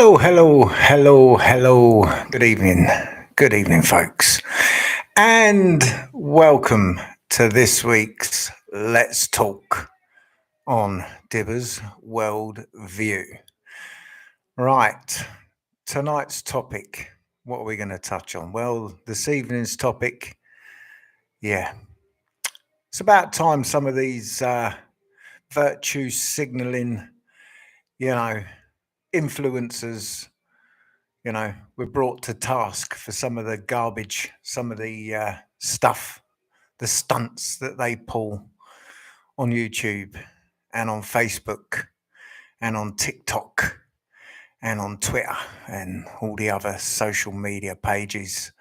Hello, hello, hello, hello. Good evening, folks. And welcome to this week's Let's Talk on Dibber's World View. Right, tonight's topic, what are we going to touch on? Well, this evening's topic, yeah, it's about time some of these virtue signaling, influencers we're brought to task for some of the garbage, some of the stuff, the stunts that they pull on YouTube and on Facebook and on TikTok and on Twitter and all the other social media pages.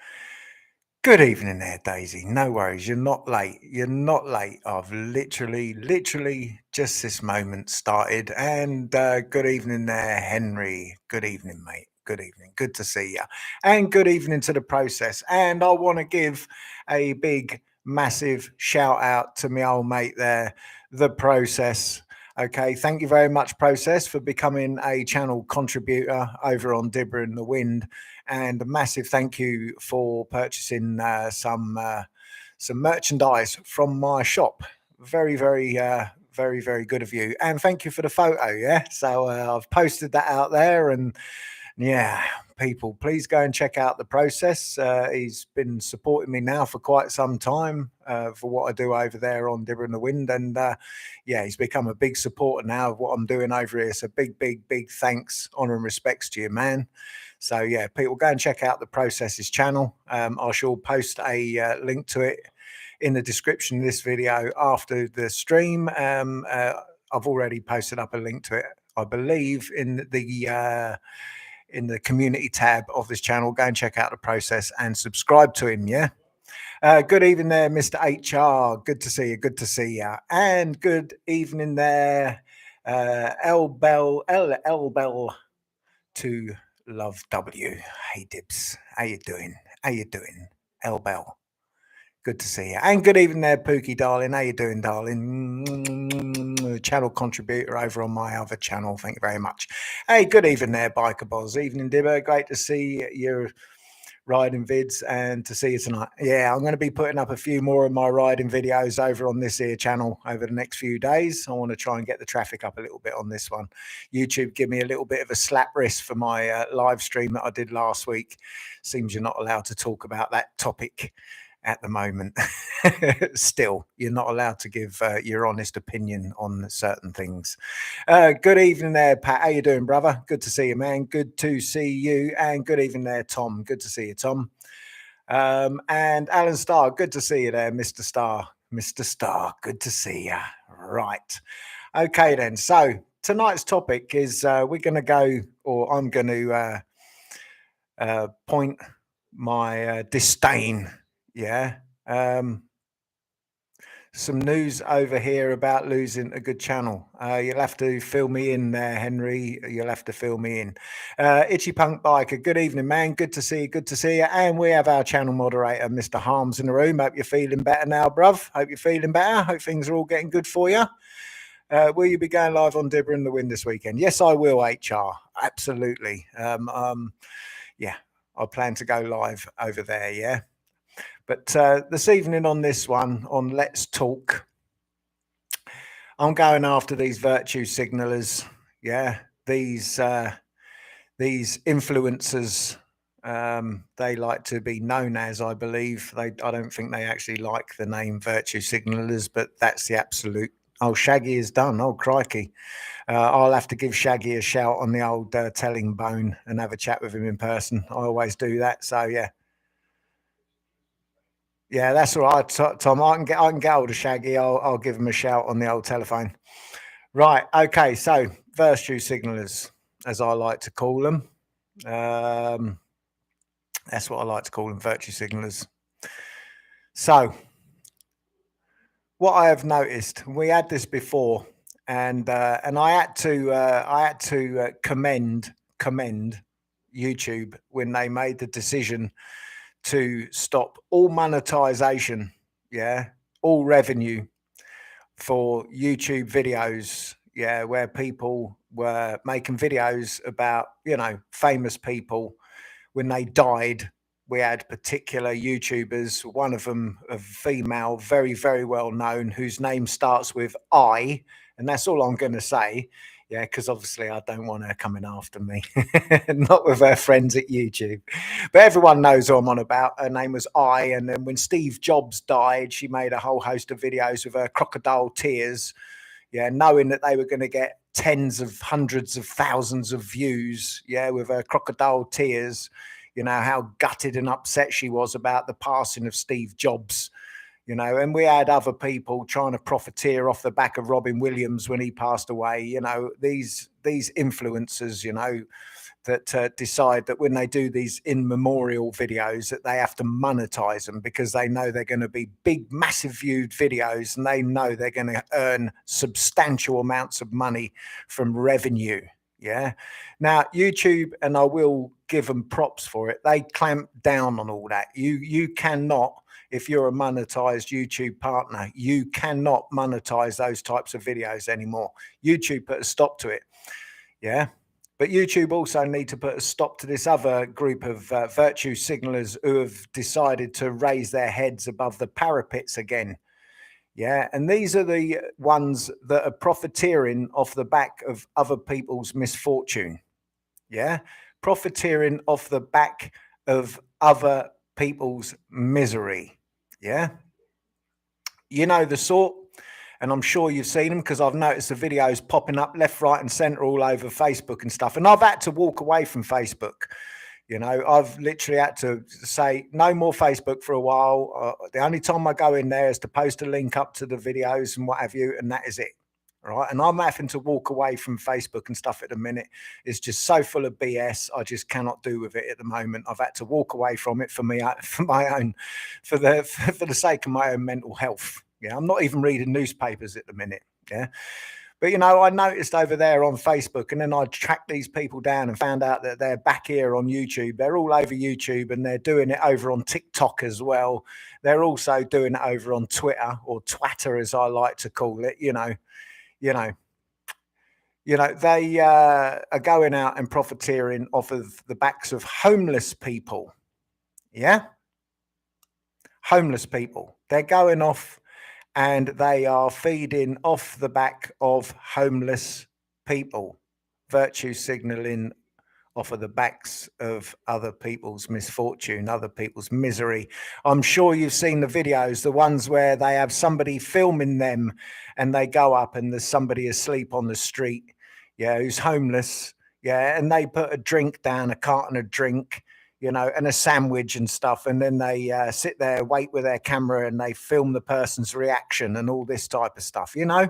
Good evening there, Daisy. No worries. You're not late. You're not late. I've literally just this moment started. And good evening there, Henry. Good evening, mate. Good evening. Good to see you. And good evening to the process. And I want to give a big, massive shout out to my old mate there, the process. Okay, thank you very much, Process, for becoming a channel contributor over on Dibber in the Wind, and a massive thank you for purchasing some merchandise from my shop. Very, very good of you, and thank you for the photo. Yeah, so I've posted that out there, and yeah, people, please go and check out the process. He's been supporting me now for quite some time for what I do over there on Dibber in the Wind. And yeah, he's become a big supporter now of what I'm doing over here. So big thanks, honor and respects to you, man. So yeah, people, go and check out the process's channel. I shall post a link to it in the description of this video after the stream. I've already posted up a link to it, I believe, in the community tab of this channel. Go and check out the process and subscribe to him. Yeah. Good evening there, Mr. HR. Good to see you. Good to see you. And good evening there, L Bell to Love W. Hey Dibs, how you doing? How you doing, L Bell? Good to see you. And good evening there, Pookie, darling. How you doing, darling? Channel contributor over on my other channel. Thank you very much. Hey, good evening there, Biker Boz. Evening, Dibber. Great to see your riding vids and to see you tonight. Yeah, I'm going to be putting up a few more of my riding videos over on this here channel over the next few days. I want to try and get the traffic up a little bit on this one. YouTube give me a little bit of a slap wrist for my live stream that I did last week. Seems you're not allowed to talk about that topic at the moment. Still, you're not allowed to give your honest opinion on certain things. Good evening there, Pat. How you doing, brother? Good to see you, man. Good to see you. And good evening there, Tom. Good to see you, Tom. And Alan Starr, good to see you there, Mr. Starr. Mr. Starr, good to see you. Right. Okay, then. So tonight's topic is we're going to go, or I'm going to point my disdain. Yeah. Some news over here about losing a good channel. You'll have to fill me in there, Henry. You'll have to fill me in. Itchy Punk Biker, good evening, man. Good to see you. Good to see you. And we have our channel moderator, Mr. Harms, in the room. Hope you're feeling better now, bruv. Hope you're feeling better. Hope things are all getting good for you. Will you be going live on Dibber in the Wind this weekend? Yes, I will, HR. Absolutely. Yeah, I plan to go live over there, yeah. But this evening on this one, on Let's Talk, I'm going after these virtue signalers. Yeah, these influencers. They like to be known as, I believe. I don't think they actually like the name virtue signalers, but that's the absolute. Oh, Shaggy is done. Oh, crikey. I'll have to give Shaggy a shout on the old telling bone and have a chat with him in person. I always do that. So, yeah. Yeah, that's all right, Tom. I can get hold of Shaggy. I'll give him a shout on the old telephone. Right. Okay. So virtue signalers, as I like to call them. That's what I like to call them, virtue signalers. So what I have noticed, we had this before, and I had to commend YouTube when they made the decision to stop all monetization, yeah, all revenue for YouTube videos, yeah, where people were making videos about, you know, famous people when they died. We had particular YouTubers, one of them a female, very, very well known, whose name starts with I, and that's all I'm going to say. Yeah, because obviously I don't want her coming after me, not with her friends at YouTube. But everyone knows who I'm on about. Her name was I, and then when Steve Jobs died, she made a whole host of videos with her crocodile tears, yeah, knowing that they were going to get tens of hundreds of thousands of views, yeah, with her crocodile tears, you know, how gutted and upset she was about the passing of Steve Jobs, you know. And we had other people trying to profiteer off the back of Robin Williams when he passed away, you know, these influencers, you know, that decide that when they do these in memorial videos that they have to monetize them because they know they're going to be big, massive viewed videos, and they know they're going to earn substantial amounts of money from revenue. Yeah. Now, YouTube, and I will give them props for it, they clamp down on all that. You cannot, if you're a monetized YouTube partner, you cannot monetize those types of videos anymore. YouTube put a stop to it. Yeah. But YouTube also need to put a stop to this other group of virtue signalers who have decided to raise their heads above the parapets again. Yeah. And these are the ones that are profiteering off the back of other people's misfortune. Yeah. Profiteering off the back of other people's misery. Yeah. You know the sort. And I'm sure you've seen them because I've noticed the videos popping up left, right, and center all over Facebook and stuff. And I've had to walk away from Facebook. You know, I've literally had to say no more Facebook for a while. The only time I go in there is to post a link up to the videos and what have you, and that is it. Right. And I'm having to walk away from Facebook and stuff at the minute. It's just so full of BS. I just cannot do with it at the moment. I've had to walk away from it for me, for my own, for the sake of my own mental health. Yeah. I'm not even reading newspapers at the minute. Yeah. But, you know, I noticed over there on Facebook, and then I tracked these people down and found out that they're back here on YouTube. They're all over YouTube, and they're doing it over on TikTok as well. They're also doing it over on Twitter, or Twatter, as I like to call it, you know, they are going out and profiteering off of the backs of homeless people. Yeah. Homeless people. They're going off and they are feeding off the back of homeless people, virtue signaling off of the backs of other people's misfortune, other people's misery. I'm sure you've seen the videos, the ones where they have somebody filming them and they go up and there's somebody asleep on the street, yeah, who's homeless, yeah, and they put a drink down, a carton of drink, you know, and a sandwich and stuff, and then they sit there, wait with their camera, and they film the person's reaction and all this type of stuff, you know.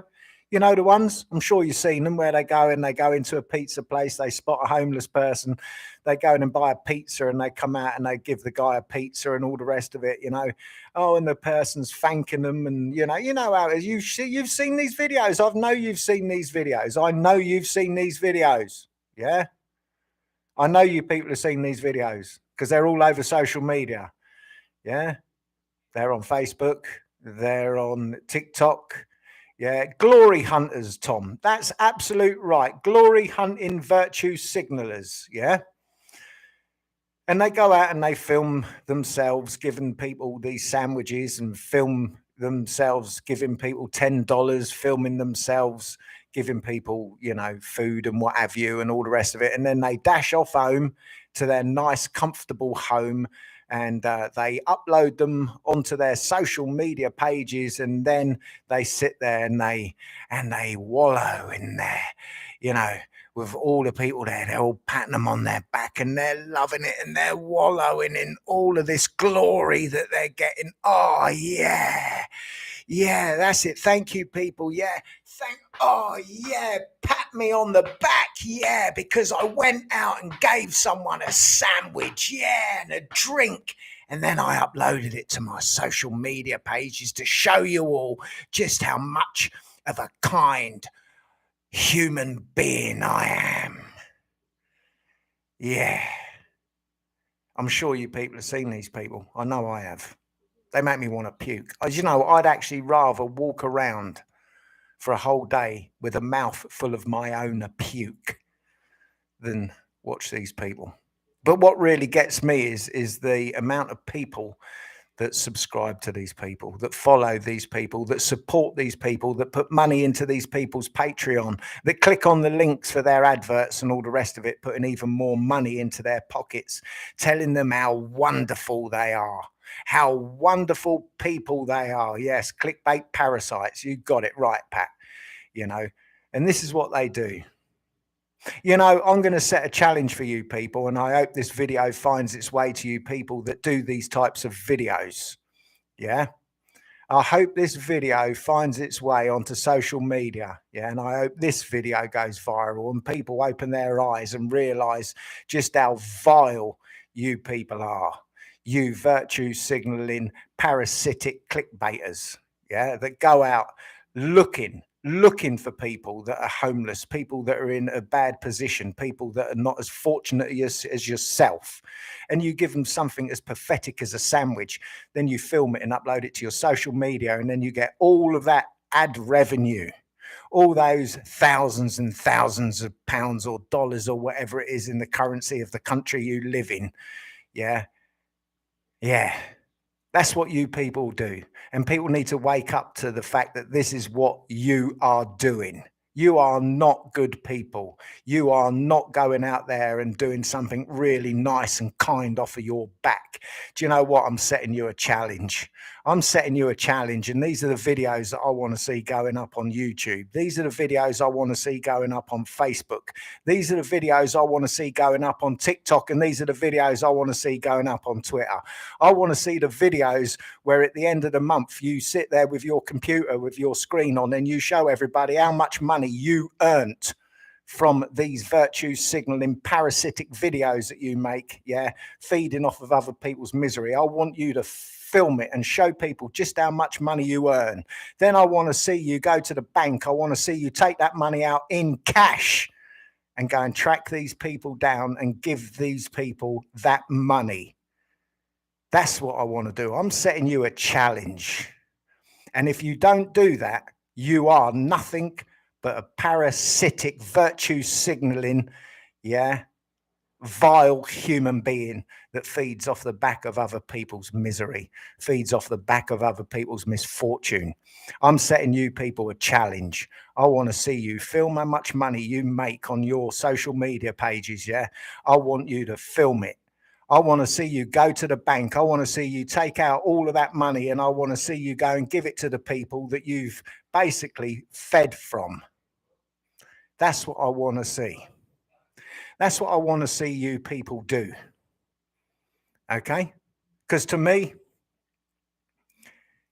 You know the ones, I'm sure you've seen them, where they go and they go into a pizza place, they spot a homeless person, they go in and buy a pizza, and they come out and they give the guy a pizza and all the rest of it, you know. Oh, and the person's thanking them, and you know how it is. You've seen these videos. I know you've seen these videos. I know you've seen these videos. Yeah, I know you people have seen these videos because they're all over social media. Yeah, they're on Facebook, they're on TikTok. Yeah, glory hunters, Tom. That's absolute right. Glory hunting virtue signalers. Yeah. And they go out and they film themselves giving people these sandwiches, and film themselves giving people $10, filming themselves giving people, you know, food and what have you, and all the rest of it. And then they dash off home to their nice, comfortable home, and they upload them onto their social media pages, and then they sit there and they wallow in there, you know, with all the people there. They're all patting them on their back and they're loving it, and they're wallowing in all of this glory that they're getting. Oh yeah, yeah, that's it. Thank you, people. Yeah, oh yeah, pat me on the back. Yeah, because I went out and gave someone a sandwich, yeah, and a drink, and then I uploaded it to my social media pages to show you all just how much of a kind human being I am. Yeah. I'm sure you people have seen these people. I know I have. They make me want to puke. As you know, I'd actually rather walk around for a whole day with a mouth full of my own puke than watch these people. But what really gets me is the amount of people that subscribe to these people, that follow these people, that support these people, that put money into these people's Patreon, that click on the links for their adverts and all the rest of it, putting even more money into their pockets, telling them how wonderful they are, how wonderful people they are. Yes, clickbait parasites. You got it right, Pat. You know, and this is what they do. You know, I'm going to set a challenge for you people, and I hope this video finds its way to you people that do these types of videos. Yeah. I hope this video finds its way onto social media. Yeah. And I hope this video goes viral and people open their eyes and realize just how vile you people are. You virtue signaling parasitic clickbaiters. Yeah. That go out looking for people that are homeless, people that are in a bad position, people that are not as fortunate as yourself, and you give them something as pathetic as a sandwich, then you film it and upload it to your social media, and then you get all of that ad revenue, all those thousands and thousands of pounds or dollars or whatever it is in the currency of the country you live in. Yeah. That's what you people do. And people need to wake up to the fact that this is what you are doing. You are not good people. You are not going out there and doing something really nice and kind off of your back. Do you know what? I'm setting you a challenge. I'm setting you a challenge. And these are the videos that I want to see going up on YouTube. These are the videos I want to see going up on Facebook. These are the videos I want to see going up on TikTok. And these are the videos I want to see going up on Twitter. I want to see the videos where at the end of the month, you sit there with your computer, with your screen on, and you show everybody how much money you earned from these virtue signaling parasitic videos that you make, yeah, feeding off of other people's misery. I want you to film it and show people just how much money you earn. Then I want to see you go to the bank. I want to see you take that money out in cash and go and track these people down and give these people that money. That's what I want to do. I'm setting you a challenge. And if you don't do that, you are nothing but a parasitic, virtue signaling, yeah, vile human being that feeds off the back of other people's misery, feeds off the back of other people's misfortune. I'm setting you people a challenge. I want to see you film how much money you make on your social media pages. Yeah. I want you to film it. I want to see you go to the bank. I want to see you take out all of that money, and I want to see you go and give it to the people that you've basically fed from. That's what I want to see. That's what I want to see you people do. Okay? Because to me,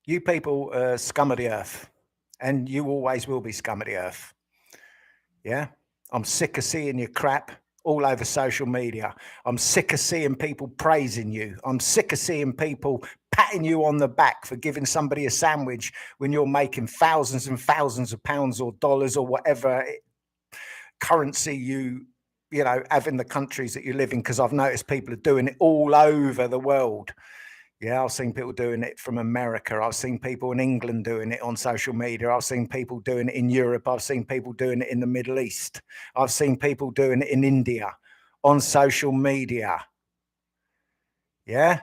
you people are scum of the earth, and you always will be scum of the earth. Yeah? I'm sick of seeing your crap all over social media. I'm sick of seeing people praising you. I'm sick of seeing people patting you on the back for giving somebody a sandwich when you're making thousands and thousands of pounds or dollars or whatever currency you know have in the countries that you live in, because I've noticed people are doing it all over the world. Yeah, I've seen people doing it from America. I've seen people in England doing it on social media. I've seen people doing it in Europe. I've seen people doing it in the Middle East. I've seen people doing it in India on social media. Yeah.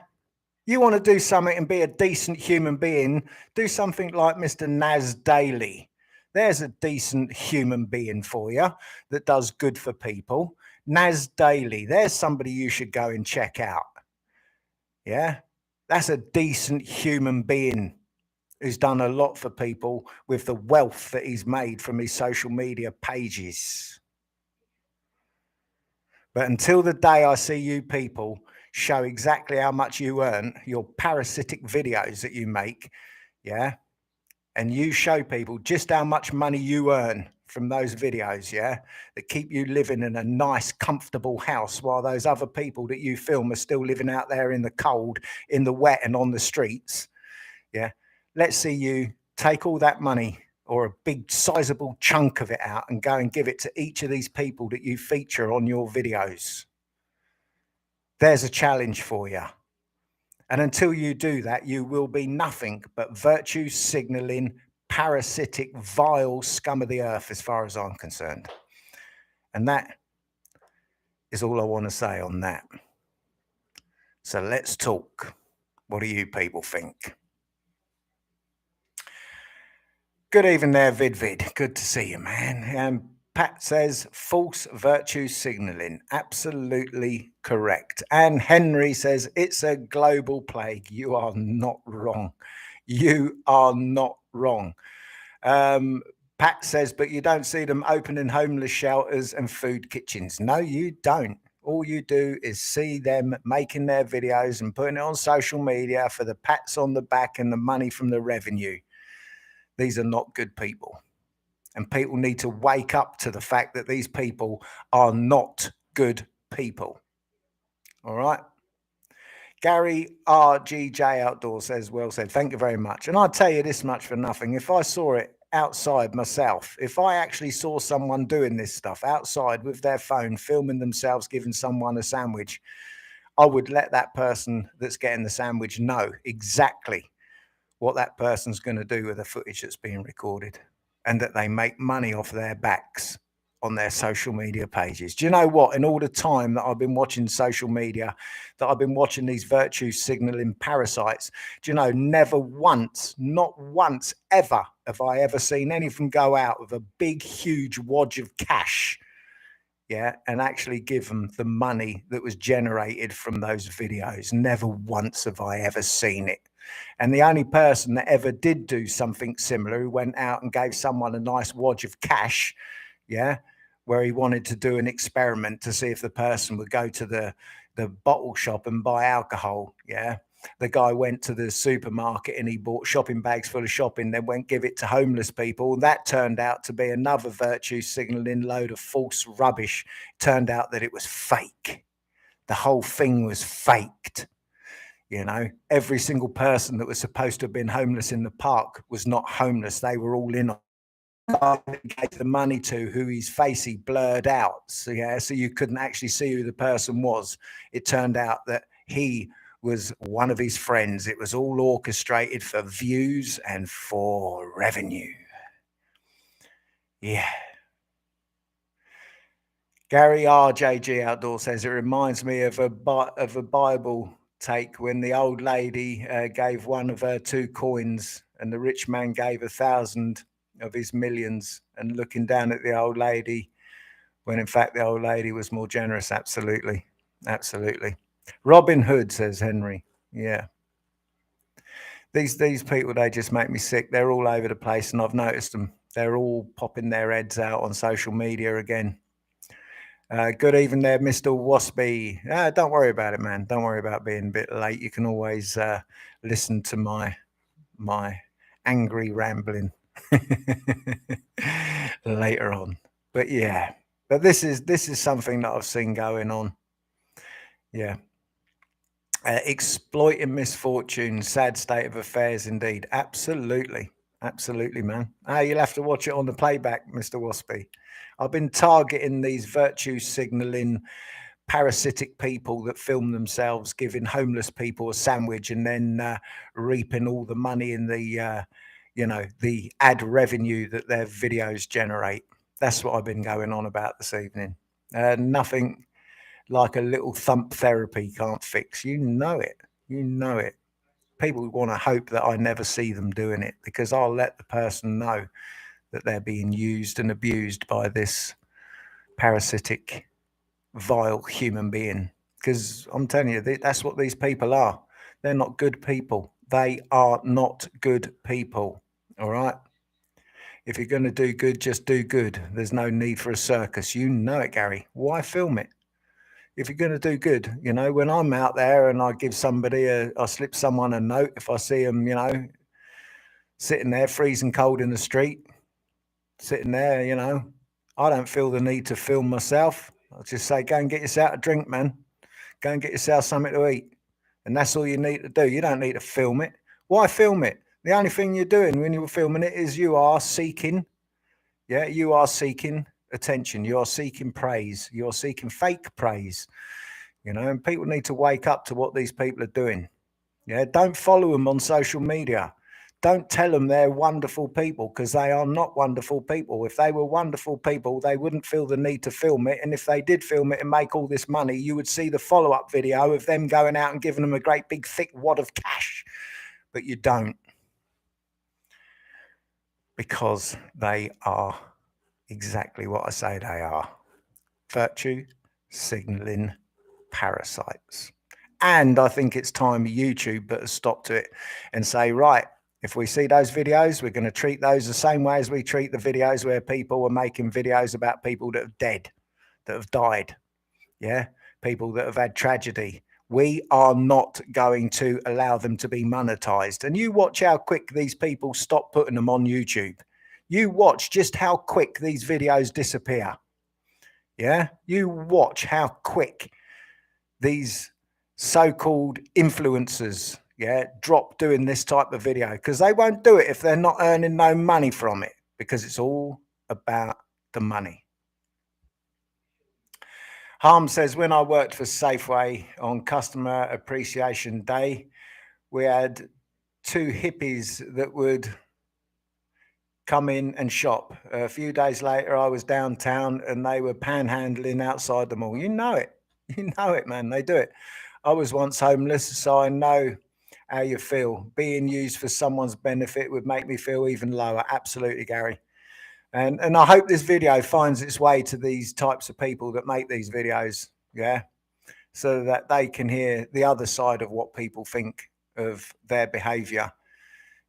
You want to do something and be a decent human being, do something like Mr. Naz Daily. There's a decent human being for you that does good for people. Naz Daily, there's somebody you should go and check out. Yeah. That's a decent human being who's done a lot for people with the wealth that he's made from his social media pages. But until the day I see you people show exactly how much you earn, your parasitic videos that you make, yeah, and you show people just how much money you earn from those videos, yeah, that keep you living in a nice, comfortable house while those other people that you film are still living out there in the cold, in the wet, and on the streets. Yeah. Let's see you take all that money or a big sizable chunk of it out and go and give it to each of these people that you feature on your videos. There's a challenge for you. And until you do that, you will be nothing but virtue signaling parasitic, vile scum of the earth as far as I'm concerned. And that is all I want to say on that. So let's talk. What do you people think? Good evening there, Vidvid. Good to see you, man. Pat says false virtue signaling. Absolutely correct. And Henry says it's a global plague. You are not wrong. You are not wrong. Pat says, but you don't see them opening homeless shelters and food kitchens. No, you don't. All you do is see them making their videos and putting it on social media for the pats on the back and the money from the revenue. These are not good people. And people need to wake up to the fact that these people are not good people. All right. Gary RGJ Outdoors says, well said. Thank you very much. And I'll tell you this much for nothing. If I saw it outside myself, if I actually saw someone doing this stuff outside with their phone, filming themselves, giving someone a sandwich, I would let that person that's getting the sandwich know exactly what that person's going to do with the footage that's being recorded, and that they make money off their backs on their social media pages. Do you know what? In all the time that I've been watching social media, that I've been watching these virtue signaling parasites, do you know, never once, not once ever, have I ever seen any of them go out with a big, huge wad of cash, yeah, and actually give them the money that was generated from those videos. Never once have I ever seen it. And the only person that ever did do something similar, who went out and gave someone a nice wad of cash, yeah, where he wanted to do an experiment to see if the person would go to the bottle shop and buy alcohol, yeah. The guy went to the supermarket and he bought shopping bags full of shopping, then went give it to homeless people. That turned out to be another virtue signaling load of false rubbish. Turned out that it was fake. The whole thing was faked. You know, every single person that was supposed to have been homeless in the park was not homeless. They were all in on gave the money to, who his face he blurred out. So yeah, so you couldn't actually see who the person was. It turned out that he was one of his friends. It was all orchestrated for views and for revenue. Yeah. Gary RJG Outdoor says it reminds me of a Bible take when the old lady gave one of her 2 coins and the rich man gave 1,000 of his millions, and looking down at the old lady when in fact the old lady was more generous. Absolutely. Absolutely. Robin Hood, says Henry. Yeah. These people, they just make me sick. They're all over the place and I've noticed them. They're all popping their heads out on social media again. Good evening there, Mr. Waspy. Don't worry about it, man. Don't worry about being a bit late. You can always listen to my angry rambling later on. But yeah, but this is something that I've seen going on. Yeah. Exploiting misfortune, sad state of affairs indeed. Absolutely. Absolutely, man. You'll have to watch it on the playback, Mr. Waspy. I've been targeting these virtue signaling parasitic people that film themselves giving homeless people a sandwich and then reaping all the money in the the ad revenue that their videos generate. That's what I've been going on about this evening. Nothing like a little thump therapy can't fix. You know it. You know it. People want to hope that I never see them doing it, because I'll let the person know that they're being used and abused by this parasitic, vile human being. Because I'm telling you, that's what these people are. They're not good people. They are not good people. All right. If you're going to do good, just do good. There's no need for a circus. You know it, Gary. Why film it? If you're going to do good, you know, when I'm out there and I give somebody I slip someone a note, if I see them, you know, sitting there freezing cold in the street, sitting there, you know, I don't feel the need to film myself. I'll just say, go and get yourself a drink, man. Go and get yourself something to eat. And that's all you need to do. You don't need to film it. Why film it? The only thing you're doing when you're filming it is you are seeking attention. You are seeking praise. You're seeking fake praise. You know, and people need to wake up to what these people are doing. Yeah, don't follow them on social media. Don't tell them they're wonderful people, because they are not wonderful people. If they were wonderful people, they wouldn't feel the need to film it. And if they did film it and make all this money, you would see the follow-up video of them going out and giving them a great big thick wad of cash. But you don't, because they are exactly what I say they are: virtue signaling parasites. And I think it's time YouTube put a stop to it and say, right, if we see those videos, we're going to treat those the same way as we treat the videos where people are making videos about people that are dead, that have died. Yeah. People that have had tragedy. We are not going to allow them to be monetized. And you watch how quick these people stop putting them on YouTube. You watch just how quick these videos disappear. Yeah. You watch how quick these so-called influencers, drop doing this type of video, because they won't do it if they're not earning no money from it, because it's all about the money. Harm says, when I worked for Safeway on Customer Appreciation Day, we had two hippies that would come in and shop. A few days later, I was downtown and they were panhandling outside the mall. You know it. You know it, man. They do it. I was once homeless, so I know how you feel. Being used for someone's benefit would make me feel even lower. Absolutely, Gary. And I hope this video finds its way to these types of people that make these videos, so that they can hear the other side of what people think of their behavior.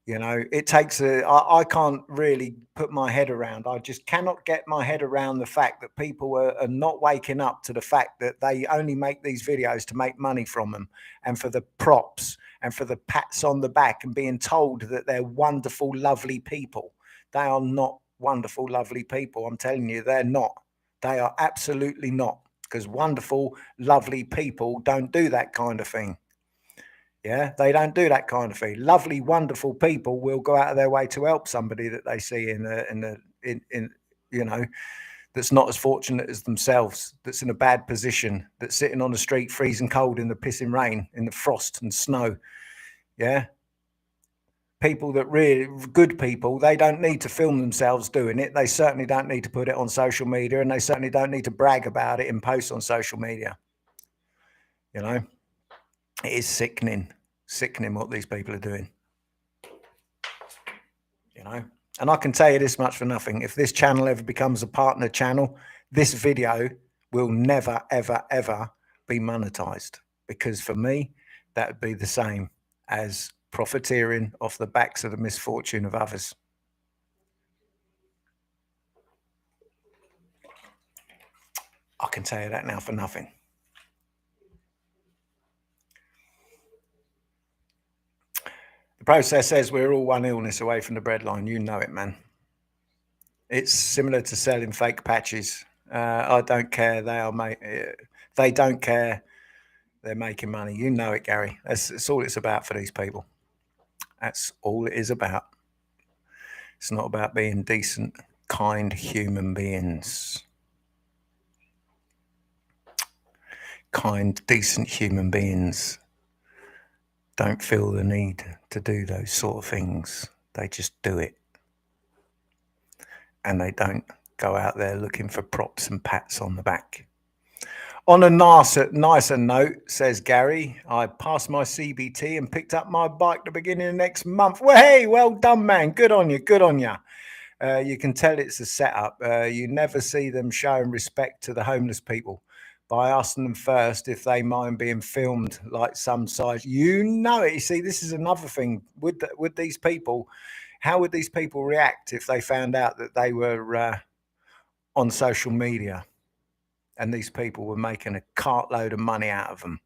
You know, it takes I can't really put my head around. I just cannot get my head around the fact that people are not waking up to the fact that they only make these videos to make money from them, and for the props and for the pats on the back and being told that they're wonderful, lovely people. They are not wonderful, lovely people. I'm telling you, they're not. They are absolutely not, because wonderful, lovely people don't do that kind of thing. Yeah, they don't do that kind of thing. Lovely, wonderful people will go out of their way to help somebody that they see in you know, that's not as fortunate as themselves, that's in a bad position, that's sitting on the street freezing cold in the pissing rain, in the frost and snow. Yeah. People that really good people, they don't need to film themselves doing it. They certainly don't need to put it on social media, and they certainly don't need to brag about it and post on social media. You know, it is sickening what these people are doing. You know, and I can tell you this much for nothing: if this channel ever becomes a partner channel, this video will never, ever, ever be monetized, because for me, that would be the same as profiteering off the backs of the misfortune of others. I can tell you that now for nothing. The process says we're all one illness away from the breadline. You know it, man. It's similar to selling fake patches. I don't care. They don't care. They're making money. You know it, Gary. That's all it's about for these people. That's all it is about. It's not about being decent, kind human beings. Kind, decent human beings don't feel the need to do those sort of things. They just do it. And they don't go out there looking for props and pats on the back. On a nicer note, says Gary, I passed my CBT and picked up my bike the beginning of next month. Well, hey, well done, man. Good on you. Good on you. You can tell it's a setup. You never see them showing respect to the homeless people by asking them first if they mind being filmed like some size. You know it. You see, this is another thing with these people. How would these people react if they found out that they were on social media and these people were making a cartload of money out of them?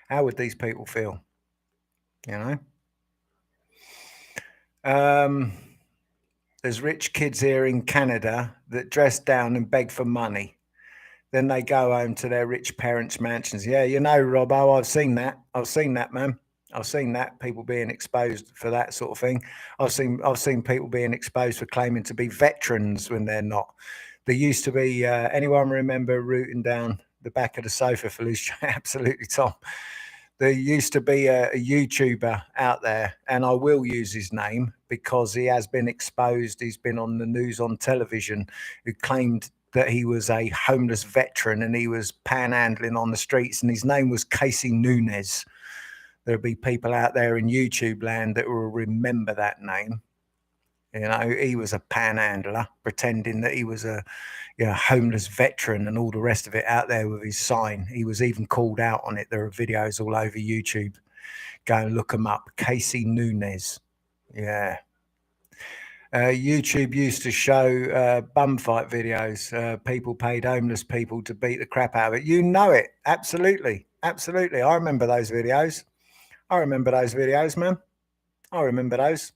How would these people feel? You know? There's rich kids here in Canada that dress down and beg for money. Then they go home to their rich parents' mansions. Yeah, you know, Robbo, I've seen that. I've seen that, man. I've seen that, people being exposed for that sort of thing. I've seen people being exposed for claiming to be veterans when they're not. There used to be, anyone remember rooting down the back of the sofa for loose change? Absolutely, Tom. There used to be a YouTuber out there, and I will use his name because he has been exposed. He's been on the news on television, who claimed that he was a homeless veteran and he was panhandling on the streets, and his name was Casey Nunez. There'll be people out there in YouTube land that will remember that name. You know, he was a panhandler pretending that he was a homeless veteran and all the rest of it out there with his sign. He was even called out on it. There are videos all over YouTube. Go and look him up. Casey Nunez. Yeah. YouTube used to show bum fight videos. People paid homeless people to beat the crap out of it. You know it. Absolutely. Absolutely. I remember those videos. I remember those videos, man. I remember those.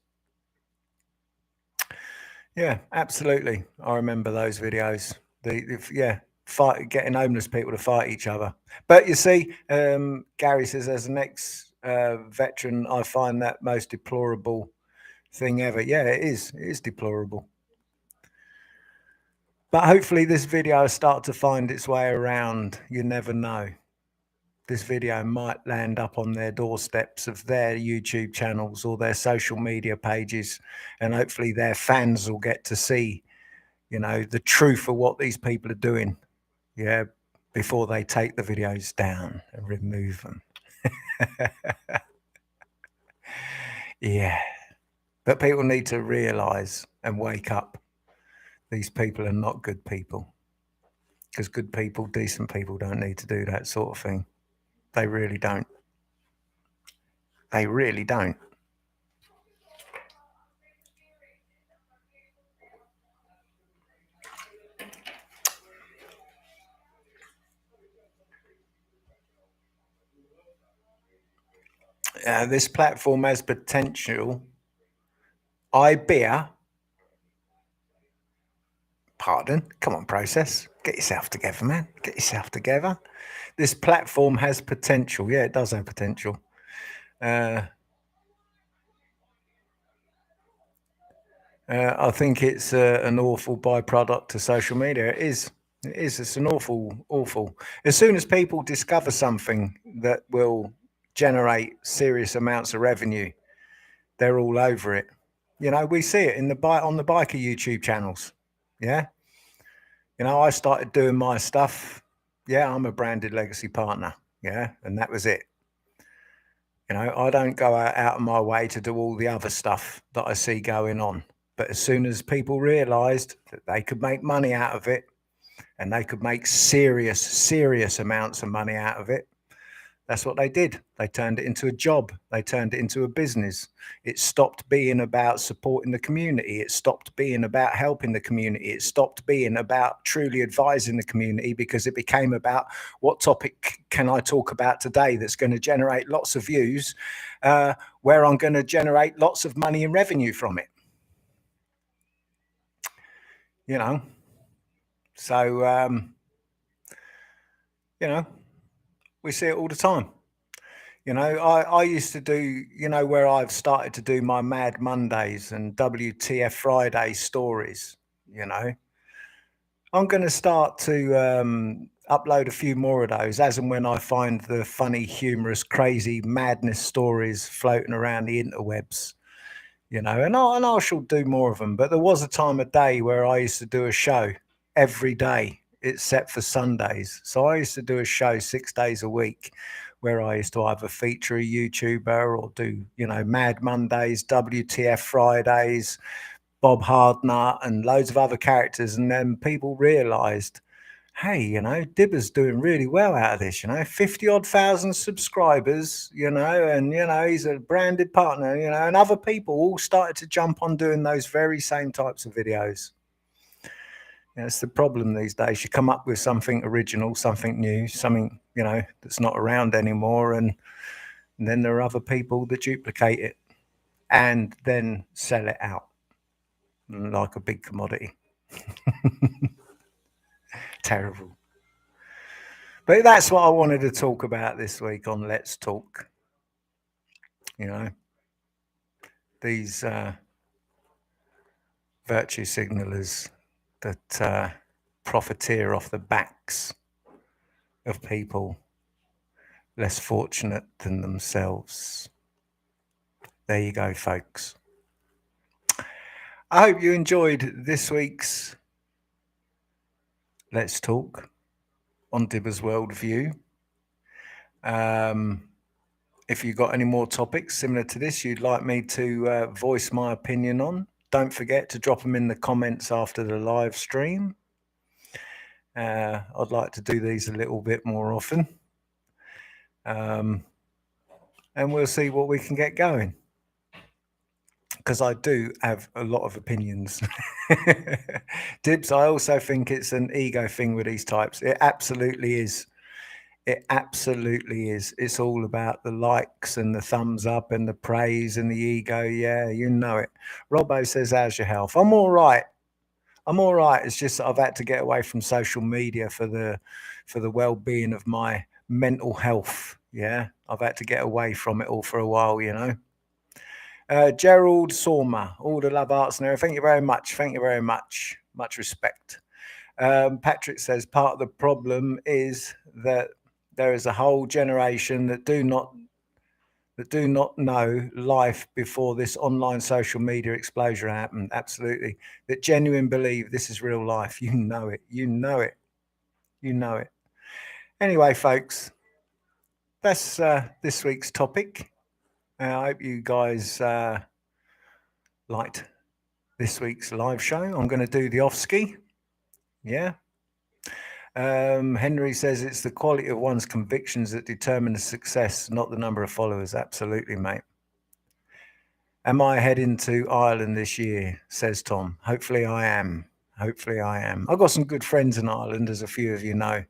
Yeah, absolutely. I remember those videos. Getting homeless people to fight each other. But you see, Gary says, as an ex-veteran, I find that most deplorable thing ever. Yeah, it is. It is deplorable. But hopefully this video will start to find its way around. You never know. This video might land up on their doorsteps of their YouTube channels or their social media pages, and hopefully their fans will get to see, you know, the truth of what these people are doing, yeah, before they take the videos down and remove them. Yeah, but people need to realize and wake up. These people are not good people, because good people, decent people, don't need to do that sort of thing. They really don't. They really don't. This platform has potential. I bear. Pardon. Come on, process. Get yourself together, man. Get yourself together. This platform has potential. Yeah, it does have potential. I think it's an awful byproduct to social media. It is. It is. It's an awful. As soon as people discover something that will generate serious amounts of revenue, they're all over it. You know, we see it in on the biker YouTube channels. Yeah. You know, I started doing my stuff. Yeah, I'm a branded legacy partner. Yeah, and that was it. You know, I don't go out of my way to do all the other stuff that I see going on. But as soon as people realized that they could make money out of it, and they could make serious amounts of money out of it, that's what they did. They turned it into a job. They turned it into a business. It stopped being about supporting the community. It stopped being about helping the community. It stopped being about truly advising the community, because it became about, what topic can I talk about today that's going to generate lots of views, where I'm going to generate lots of money and revenue from it. You know, so, you know, we see it all the time. You know, I used to do, you know, where I've started to do my Mad Mondays and WTF Friday stories, you know. I'm going to start to upload a few more of those as and when I find the funny, humorous, crazy madness stories floating around the interwebs, you know, and I shall do more of them. But there was a time of day where I used to do a show every day, except for Sundays. So I used to do a show 6 days a week, where I used to either feature a YouTuber or do, you know, Mad Mondays, WTF Fridays, Bob Hardnut, and loads of other characters. And then people realized, hey, you know, Dibber's doing really well out of this, you know, 50 odd thousand subscribers, you know, and, you know, he's a branded partner, you know, and other people all started to jump on doing those very same types of videos. It's the problem these days. You come up with something original, something new, something, you know, that's not around anymore. And then there are other people that duplicate it and then sell it out like a big commodity. Terrible. But that's what I wanted to talk about this week on Let's Talk. You know, these virtue signalers that profiteer off the backs of people less fortunate than themselves. There you go, folks. I hope you enjoyed this week's Let's Talk on Dibber's Worldview. If you've got any more topics similar to this you'd like me to voice my opinion on, don't forget to drop them in the comments after the live stream. I'd like to do these a little bit more often. And we'll see what we can get going. Because I do have a lot of opinions. Dibs, I also think it's an ego thing with these types. It absolutely is. It absolutely is. It's all about the likes and the thumbs up and the praise and the ego. Yeah, you know it. Robbo says, how's your health? I'm all right. I'm all right. It's just that I've had to get away from social media for the well-being of my mental health. Yeah, I've had to get away from it all for a while, you know. Gerald Sorma, all the love arts and everything. Thank you very much. Thank you very much. Much respect. Patrick says part of the problem is that there is a whole generation that do not know life before this online social media explosion happened. Absolutely. That genuine believe this is real life. You know it. You know it. You know it. Anyway, folks, that's this week's topic. I hope you guys liked this week's live show. I'm going to do the off-ski. Yeah. Henry says it's the quality of one's convictions that determine the success, not the number of followers. Absolutely, mate. Am I heading to Ireland this year? Says Tom. Hopefully I am. Hopefully I am. I've got some good friends in Ireland, as a few of you know.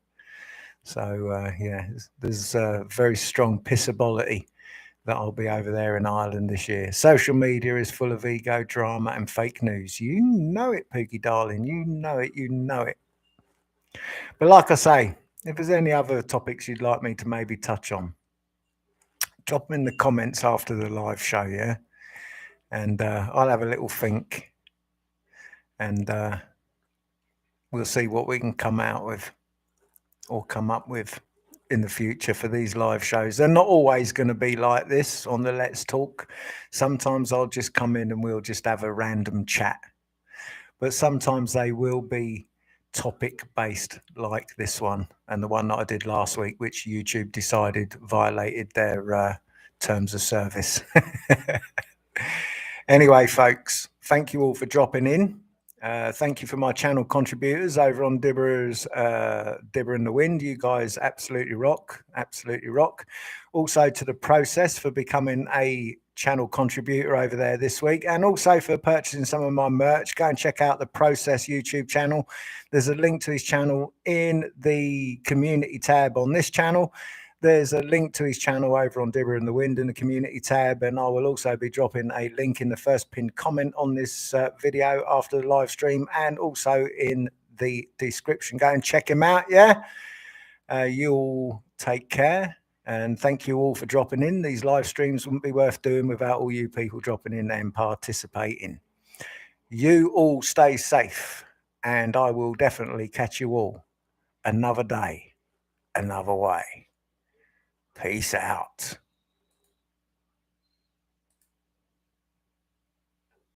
So, yeah, there's a very strong possibility that I'll be over there in Ireland this year. Social media is full of ego, drama and fake news. You know it, Pookie darling. You know it. You know it. But like I say, if there's any other topics you'd like me to maybe touch on, drop them in the comments after the live show, yeah? And I'll have a little think and we'll see what we can come out with or come up with in the future for these live shows. They're not always going to be like this on the Let's Talk. Sometimes I'll just come in and we'll just have a random chat. But sometimes they will be topic based like this one and the one that I did last week, which YouTube decided violated their terms of service. Anyway, folks, thank you all for dropping in. Thank you for my channel contributors over on Dibber in the Wind. You guys absolutely rock, absolutely rock. Also to the Process for becoming a channel contributor over there this week, and also for purchasing some of my merch. Go and check out the Process YouTube channel. There's a link to his channel in the community tab on this channel. There's a link to his channel over on Dibber in the Wind in the community tab, and I will also be dropping a link in the first pinned comment on this video after the live stream, and also in the description. Go and check him out. Yeah, you all take care, and thank you all for dropping in. These live streams wouldn't be worth doing without all you people dropping in and participating. You all stay safe, and I will definitely catch you all another day, another way. Peace out.